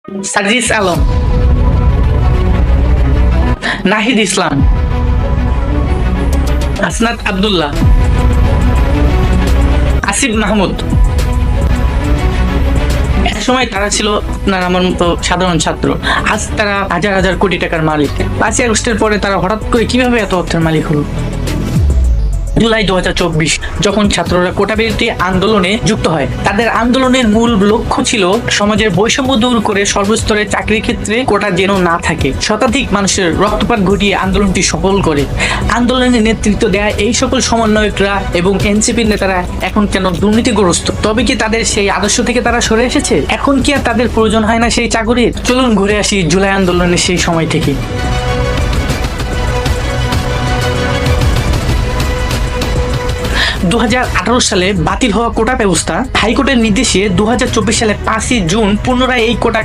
সাজিস আলম, নাহিদ ইসলাম, হাসনাত আব্দুল্লাহ, আসিফ মাহমুদ। একসময় তারা ছিল আপনার আমার মতো সাধারণ ছাত্র, আজ তারা হাজার হাজার কোটি টাকার মালিক। 5ই আগস্টের পরে তারা হঠাৎ করে কিভাবে এত অর্থের মালিক হলো? জুলাই 2024 যখন ছাত্ররা কোটা বিরোধী আন্দোলনে যুক্ত হয়, তাদের আন্দোলনের মূল লক্ষ্য ছিল সমাজের বৈষম্য দূর করে সর্বস্তরের চাকরির ক্ষেত্রে কোটা যেন না থাকে। শতাধিক মানুষের রক্তপাত ঘটিয়ে আন্দোলনটি সফল করে। আন্দোলনের নেতৃত্ব দেয়া এই সকল সমন্বয়করা এবং এনসিপির নেতারা এখন কেন দুর্নীতিগ্রস্ত? তবে কি তাদের সেই আদর্শ থেকে তারা সরে এসেছে? এখন কি আর তাদের প্রয়োজন হয় না সেই চাকরির? চলুন ঘুরে আসি জুলাই আন্দোলনের সেই সময় থেকে। 2018 সালে বাতিল হওয়া কোটা ব্যবস্থা হাইকোর্টের নির্দেশে 2024 সালে 5ই জুন পুনরায় এই কোটা